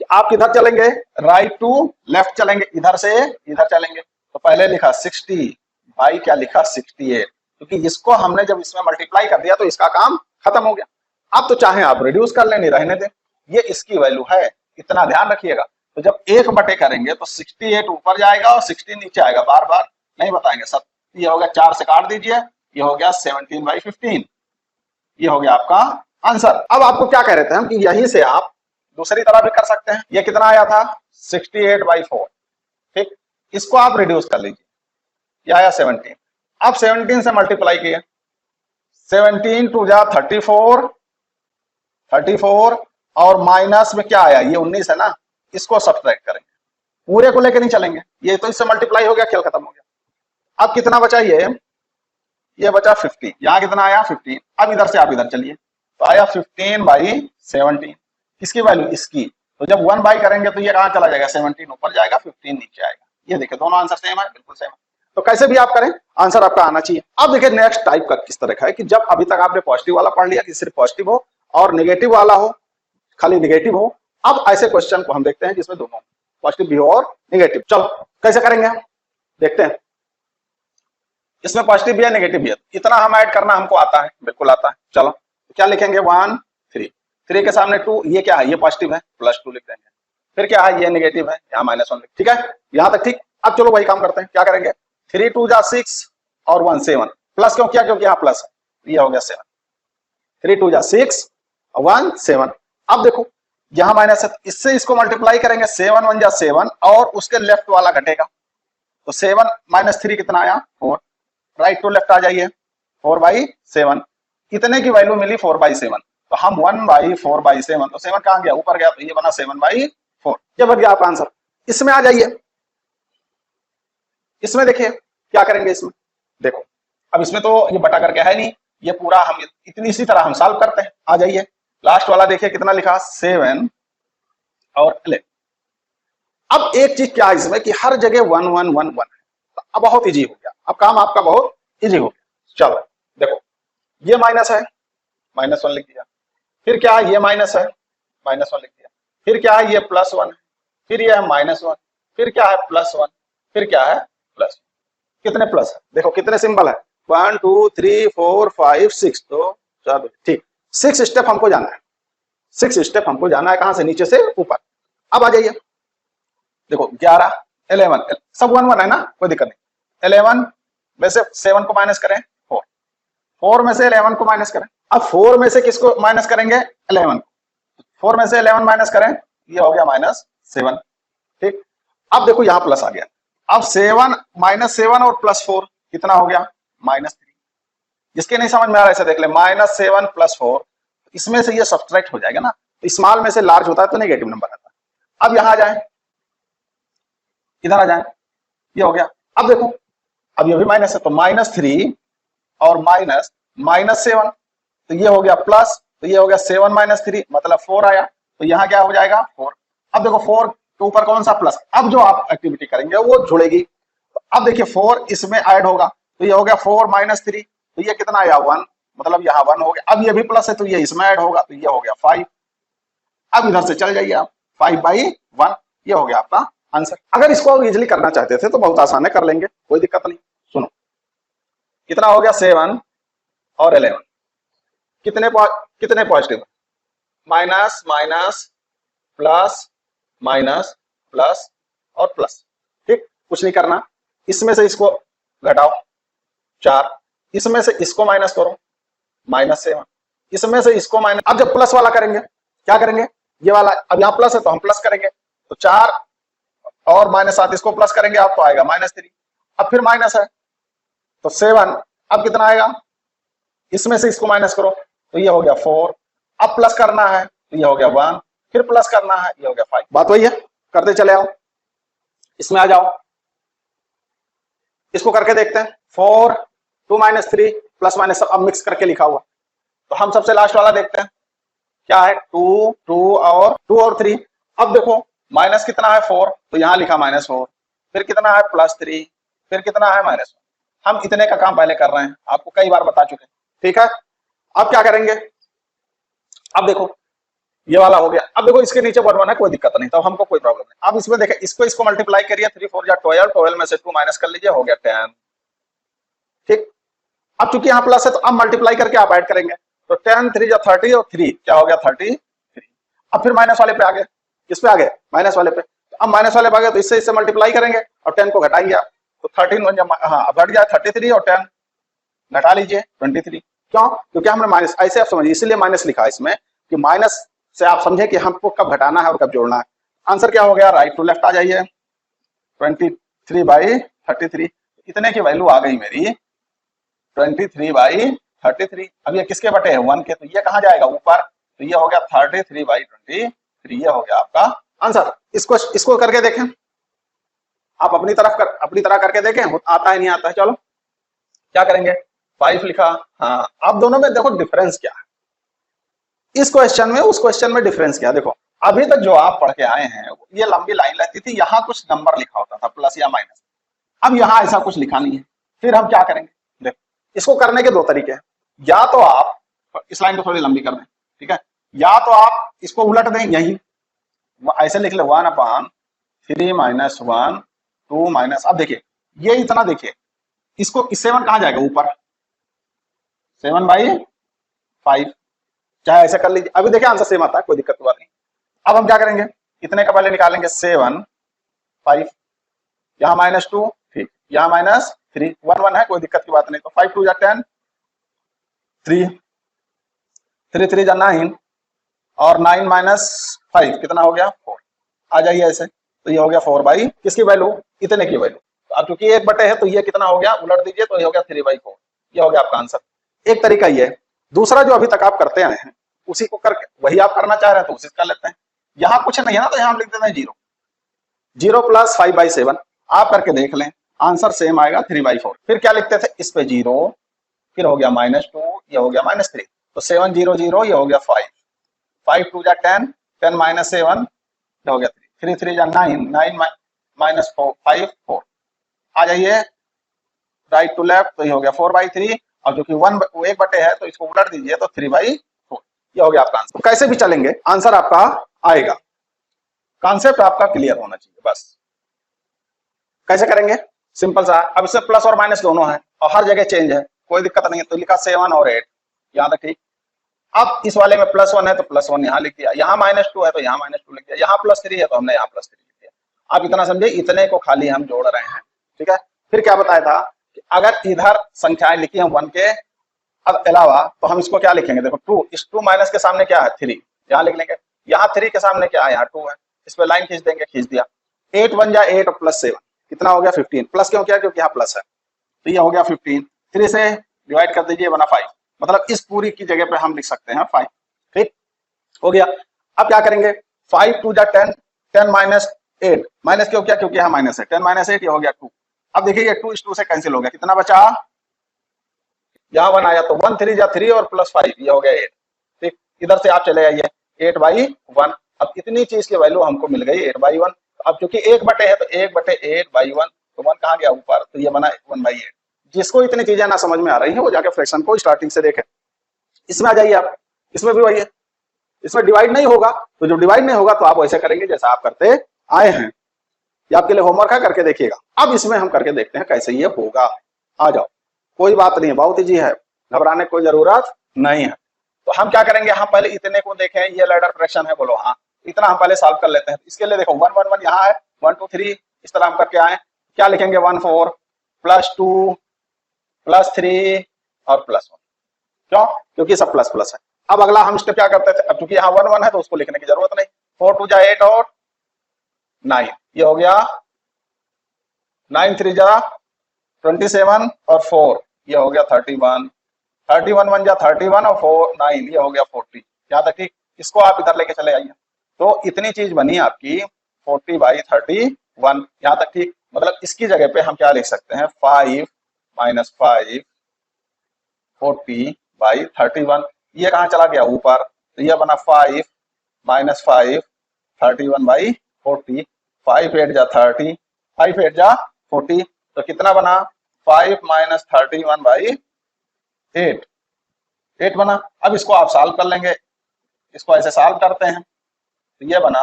कि आप किधर चलेंगे, राइट टू लेफ्ट चलेंगे, इधर से इधर चलेंगे। तो पहले लिखा 60 बाई क्या लिखा 68, क्योंकि इसको हमने जब इसमें मल्टीप्लाई कर दिया तो इसका काम खत्म हो गया। अब तो चाहे आप रिड्यूस कर लें, नहीं रहने दें, ये इसकी वैल्यू है, इतना ध्यान रखिएगा। तो जब 1 बटे करेंगे तो 68 ऊपर जाएगा और 60 नीचे आएगा, बार बार नहीं बताएंगे सब। ये हो गया 4 से काट दीजिए, ये हो गया 17/15, ये हो गया आपका आंसर। अब आपको क्या कह रहे थे हम कि यहीं से आप दूसरी तरह भी कर सकते हैं। ये कितना आया था 68/4, ठीक। इसको आप रिड्यूस कर लीजिए, ये आया 17। अब 17 से मल्टीप्लाई किए, 17 टू जा 34 और माइनस में क्या आया, ये 19 है ना, इसको सब्ट्रैक्ट करेंगे, पूरे को लेकर नहीं चलेंगे, ये तो इससे मल्टीप्लाई हो गया, खेल खत्म हो गया। अब कितना बचा, ये बचा 50, यहां कितना आया 15। अब इधर से आप इधर चलिए, तो आया 15/17, किसकी वैल्यू, इसकी। तो जब 1 बाई करेंगे तो ये कहां चला जाएगा, 17 ऊपर जाएगा 15 नीचे आएगा। ये देखिए दोनों आंसर सेम है, बिल्कुल सेम है। तो कैसे भी आप करें आंसर आपका आना चाहिए। अब देखिए नेक्स्ट टाइप का किस तरह का है कि जब अभी तक आपने पॉजिटिव वाला पढ़ लिया कि सिर्फ पॉजिटिव हो और नेगेटिव वाला हो, खाली नेगेटिव हो। अब ऐसे क्वेश्चन को हम देखते हैं जिसमें दोनों पॉजिटिव भी हो और नेगेटिव। चलो कैसे करेंगे हम देखते हैं। इसमें पॉजिटिव भी है नेगेटिव भी है, इतना हम ऐड करना हमको आता है, बिल्कुल आता है। चलो तो क्या लिखेंगे 1 3 के सामने 2, ये क्या है, ये पॉजिटिव है, +2 लिख देंगे। फिर क्या है, ये नेगेटिव है, यहाँ -1 लिख, ठीक है यहाँ तक ठीक। अब चलो वही काम करते हैं, क्या करेंगे 3 2 जा 6 और 1 7, प्लस क्यों किया, क्योंकि यहाँ प्लस है, ये हो गया 7। 3 2 जा 6 और 1 7। अब देखो यहाँ माइनस है, इससे इसको मल्टीप्लाई करेंगे, 7 1 जा 7 और उसके लेफ्ट वाला घटेगा, तो 7 -3 कितना आया 4, राइट टू लेफ्ट आ जाइए 4/7, कितने की वैल्यू मिली 4/7, तो हम 1/4/7, तो 7 कहां गया, ऊपर गया, तो ये बना 7/4, ये बन गया आपका आंसर। इसमें आ जाइए, इसमें देखिए क्या करेंगे, इसमें देखो अब इसमें तो ये बटा करके है नहीं, ये पूरा हम इतनी इसी तरह हम सॉल्व करते हैं। आ जाइए लास्ट वाला देखिए कितना लिखा 7 और 11। अब एक चीज क्या है इसमें कि हर जगह 1 1 1 1 है, तो अब बहुत इजी हो गया, अब काम आपका बहुत इजी हो गया। चलो देखो ये माइनस है, -1 लिख दिया, फिर क्या है ये माइनस है, -1 लिख दिया, फिर क्या है ये +1 है, फिर ये है -1, फिर क्या है +1, फिर क्या है प्लस। कितने प्लस है देखो, कितने सिंबल है 1 2 3 4 5 6, तो चलो ठीक 6 स्टेप हमको जाना है, 6 स्टेप हमको जाना है, कहां से, नीचे से ऊपर। अब आ जाइए देखो 11 11 सब 1 1 है ना, कोई दिक्कत नहीं। 11 में से 7 को माइनस करें 4, 4 में से 11 को माइनस करें। अब 4 में से किसको माइनस करेंगे 11 को, 4 में से 11 माइनस करें, ये हो गया -7, ठीक। अब देखो यहां प्लस आ गया, अब 7 -7 और +4 कितना हो गया -3। जिसके नहीं समझ में आ रहा है ऐसे देख ले, -7 +4, इसमें से ये सब्ट्रैक्ट हो जाएगा ना, तो स्मॉल में से लार्ज होता है तो नेगेटिव नंबर आता है। अब यहां आ जाए, इधर आ जाए, ये हो गया। अब देखो अब ये भी माइनस है, तो -3 और -7, तो ये हो गया प्लस, तो ये हो गया 7 -3 मतलब 4 आया, तो यहाँ क्या हो जाएगा 4। अब देखो 4 के ऊपर कौन सा प्लस, अब जो आप एक्टिविटी करेंगे वो जुड़ेगी। तो अब देखिए 4 इसमें ऐड होगा, तो ये हो गया 4 -3, तो ये कितना आया 1, मतलब यहाँ 1 हो गया। अब ये भी प्लस है तो ये इसमें ऐड होगा, तो ये हो गया 5। अब इधर से चल जाइए आप 5/1, ये हो गया आपका आंसर। अगर इसको और इजिली करना चाहते थे तो बहुत आसान है, कर लेंगे, कोई दिक्कत नहीं। सुनो कितना हो गया 7 और 11, कितने positive, minus minus plus minus plus और प्लस, ठीक। कुछ नहीं करना, इसमें से इसको घटाओ 4, इसमें से इसको माइनस करो -7, इसमें से इसको माइनस। अब जब प्लस वाला करेंगे क्या करेंगे, ये वाला अब यहाँ प्लस है तो हम प्लस करेंगे, तो 4 और -7 इसको प्लस करेंगे आपको आएगा -3। अब फिर माइनस है तो 7, अब कितना आएगा, इसमें से इसको माइनस करो तो ये हो गया 4। अब प्लस करना है तो ये हो गया 1, फिर प्लस करना है ये हो गया 5। बात वही है, करते चले आओ, इसमें आ जाओ, इसको करके देखते हैं। 4 2 माइनस 3 प्लस माइनस सब अब मिक्स करके लिखा हुआ। तो हम सबसे लास्ट वाला देखते हैं क्या है, 2 2 और 3। अब देखो माइनस कितना है 4, तो यहाँ लिखा -4, फिर कितना है +3, फिर कितना है -1। हम इतने का काम पहले कर रहे हैं, आपको कई बार बता चुके हैं, ठीक है। अब क्या करेंगे, अब देखो ये वाला हो गया। अब देखो इसके नीचे 1 1 है, कोई दिक्कत नहीं, तो हमको कोई प्रॉब्लम नहीं। अब इसमें देखें, इसको मल्टीप्लाई करिए, 3 4 या 12, 12 में से 2 माइनस कर लीजिए, हो गया 10, ठीक। अब चूंकि यहाँ प्लस है तो अब मल्टीप्लाई करके आप ऐड करेंगे, तो 10 3 या 30 और 3 क्या हो गया 33। अब फिर माइनस वाले पे आ गए, किस पे आ गए, माइनस वाले पे। तो अब माइनस वाले पे आ गए तो इससे मल्टीप्लाई करेंगे और 10 को घटाएंगे आप, तो 13 हाँ अब घट गया 33 और 10 घटा लीजिए 23। क्यों, क्योंकि हमने माइनस, ऐसे आप समझिए इसलिए माइनस लिखा है इसमें कि माइनस से आप समझे कि हमको कब घटाना है और कब जोड़ना है। आंसर क्या हो गया, राइट टू लेफ्ट आ जाइए, 23/33। इतने की वैल्यू आ गई मेरी 23/33। अब ये किसके बटे है 1 के, तो ये कहाँ जाएगा ऊपर, तो ये हो गया 33/23, ये हो गया आपका आंसर। इसको करके देखें, आप अपनी तरह करके देखें, आता है नहीं आता है। चलो क्या करेंगे, 5 लिखा, हाँ। अब दोनों में देखो डिफरेंस क्या है, इस क्वेश्चन में उस क्वेश्चन में डिफरेंस क्या। देखो अभी तक जो आप पढ़ के आए हैं ये लंबी लाइन रहती थी, यहाँ कुछ नंबर लिखा होता था प्लस या माइनस, अब यहाँ ऐसा कुछ लिखा नहीं है। फिर हम क्या करेंगे, देखो इसको करने के दो तरीके हैं, या तो आप इस लाइन को थोड़ी लंबी कर दें, ठीक है, या तो आप इसको उलट दें, यही ऐसे लिख ले 1/3 - 1 2 माइनस। अब देखिए ये इतना, देखिए इसको 7 कहाँ जाएगा ऊपर, 7/5, चाहे ऐसे कर लीजिए। अभी देखिए आंसर सेम आता है, कोई दिक्कत की बात नहीं। अब हम क्या करेंगे, इतने का पहले निकालेंगे 7 5, यहाँ -2, ठीक, यहाँ -3, 1 1 है, कोई दिक्कत की बात नहीं। तो 5 2 या 10, 3 3 3 या 9 और 9 - 5 कितना हो गया 4। आ जाइए ऐसे, तो ये हो गया 4/, किसकी वैल्यू, इतने की वैल्यू। तो अब चूंकि 1 बटे है तो ये कितना हो गया, उलट दीजिए, तो ये हो गया 3/4। ये हो गया आपका आंसर। एक तरीका ये है। दूसरा जो अभी तक आप करते आए हैं उसी को करके वही आप करना चाह रहे हैं तो उसी कर लेते हैं। यहाँ कुछ नहीं है ना, तो यहाँ हम लिख देते हैं 0 0 + 5/7। आप करके देख लें, आंसर सेम आएगा 3/4। फिर क्या लिखते थे, इस पे 0, फिर हो गया -2, ये हो गया -3, तो 7 0 0, ये हो गया 5 5 2 या 10 10 - 7, ये हो गया 3 3 3 या 9 9 -4 5 4। आ जाइए राइट टू लेफ्ट, तो ये हो गया 4/3, और जो कि 1 बटे है तो इसको उलट दीजिए, तो 3/4। ये हो गया आपका आंसर। कैसे भी चलेंगे आंसर आपका आएगा, कॉन्सेप्ट आपका क्लियर होना चाहिए बस। कैसे करेंगे, सिंपल सा। अब इससे प्लस और माइनस दोनों है और हर जगह चेंज है, कोई दिक्कत नहीं है, तो लिखा 7 और 8, यहाँ तक ठीक। अब इस वाले में +1 है तो +1 यहाँ लिख दिया, यहाँ -2 है तो यहाँ -2 लिख दिया, यहाँ +3 है तो हमने यहाँ +3 लिख दिया। आप इतना समझे, इतने को खाली हम जोड़ रहे हैं, ठीक है। फिर क्या बताया था कि अगर इधर संख्याएं लिखी हैं 1 के अब अलावा, तो हम इसको क्या लिखेंगे, देखो 2, इस 2 माइनस के सामने क्या है 3, यहाँ लिख लेंगे। यहाँ 3 के सामने क्या है, यहाँ 2 है, इस पे लाइन खींच देंगे, खींच दिया। 8 1 या 8 और +7 कितना हो गया 15, प्लस क्यों किया, क्योंकि यहाँ प्लस है, तो ये हो गया 15। 3 से डिवाइड कर दीजिए, बना 5, मतलब इस पूरी की जगह पे हम लिख सकते हैं 5, ठीक हो गया। अब क्या करेंगे, 5 2 या 10 10 - 8, माइनस क्यों किया, क्योंकि यहाँ माइनस है, 10 - 8, ये हो गया 2। अब देखिए ये 2 इस 2 से कैंसिल हो गया, कितना बचा, यहाँ 1 आया, तो 1 3 या 3 और +5, ये हो गया 8, ठीक। इधर से आप चले आइए 8/1। अब इतनी चीज की वैल्यू हमको मिल गई 8/1। अब क्योंकि 1 बटे है तो 1/8/1, तो 1 कहाँ गया ऊपर, तो ये बना 1/8। जिसको इतनी चीजें ना समझ में आ रही है वो जाके फ्रैक्शन को स्टार्टिंग से देखे। इसमें आ जाइए आप, इसमें भी वही है, इसमें डिवाइड नहीं होगा, तो जो डिवाइड नहीं होगा तो आप वैसे करेंगे जैसा आप करते आए हैं। ये आपके लिए होमवर्क है, करके देखिएगा। अब इसमें हम करके देखते हैं कैसे ये होगा। आ जाओ, कोई बात नहीं है, बहुत ईजी है, घबराने की कोई जरूरत नहीं है। तो हम क्या करेंगे, हम पहले इतने को देखें, ये लैडर फ्रैक्शन है, बोलो हाँ, इतना हम पहले सॉल्व कर लेते हैं। इसके लिए देखो 1 1 1 यहाँ है, 1 2 3 इस तरह हम करके आए। क्या लिखेंगे, 1 4 +2 +3 और +1, क्यों, क्योंकि सब प्लस प्लस है। अब अगला हम स्टेप क्या करते थे, अब क्योंकि यहाँ 1 1 है तो उसको लिखने की जरूरत नहीं, 4 2 जा 8 और 9, ये हो गया 9 3 जा 27 और 4, ये हो गया 31 31 1 जा 31 और 4 9, ये हो गया 40। यहाँ तक ठीक, इसको आप इधर लेके चले आइए, तो इतनी चीज बनी आपकी 40/31, यहाँ तक ठीक। मतलब इसकी जगह पे हम क्या लिख सकते हैं, 5 -5 40/31। ये कहाँ चला गया ऊपर, तो ये बना 5 - 5 31/40। 5 8 जा 30, 5 8 जा 40, तो कितना बना 5 - 31/8, 8 बना। अब इसको आप सॉल्व कर लेंगे, इसको ऐसे सॉल्व करते हैं तो ये बना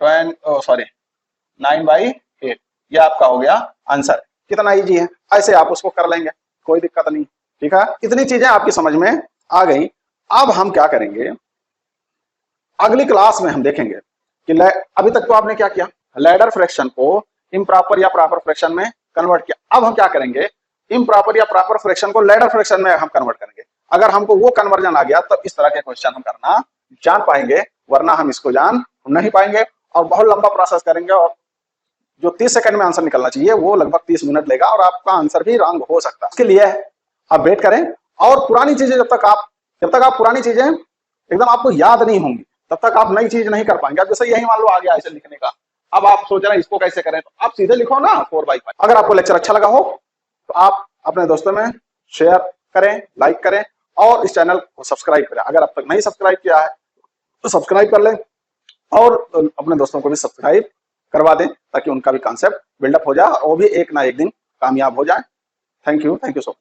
9/8। ये आपका हो गया आंसर। कितना इजी है, ऐसे आप उसको कर लेंगे, कोई दिक्कत नहीं। ठीक है, इतनी चीजें आपकी समझ में आ गई। अब हम क्या करेंगे, अगली क्लास में हम देखेंगे कि अभी तक तो आपने क्या किया, लैडर फ्रैक्शन को इम्प्रॉपर या प्रॉपर फ्रैक्शन में कन्वर्ट किया। अब हम क्या करेंगे, इम्प्रॉपर या प्रॉपर फ्रैक्शन को लैडर फ्रैक्शन में हम कन्वर्ट करेंगे। अगर हमको वो कन्वर्जन आ गया तब इस तरह के क्वेश्चन हम करना जान पाएंगे, वरना हम इसको जान नहीं पाएंगे और बहुत लंबा प्रोसेस करेंगे। और जो 30 सेकंड में आंसर निकलना चाहिए वो लगभग 30 मिनट लेगा और आपका आंसर भी रॉन्ग हो सकता है। इसके लिए आप वेट करें और पुरानी चीजें जब तक आप पुरानी चीजें एकदम आपको याद नहीं होंगी तब तक आप नई चीज नहीं कर पाएंगे। अब जैसे यही मान लो आ गया ऐसे लिखने का, अब आप सोच रहे हैं इसको कैसे करें, तो आप सीधे लिखो ना 4/5। अगर आपको लेक्चर अच्छा लगा हो तो आप अपने दोस्तों में शेयर करें, लाइक करें और इस चैनल को सब्सक्राइब करें। अगर अब तक नहीं सब्सक्राइब किया है तो सब्सक्राइब कर लें और अपने दोस्तों को भी सब्सक्राइब करवा दें ताकि उनका भी कॉन्सेप्ट बिल्डअप हो जाए और वो भी एक ना एक दिन कामयाब हो जाए। Thank you so much.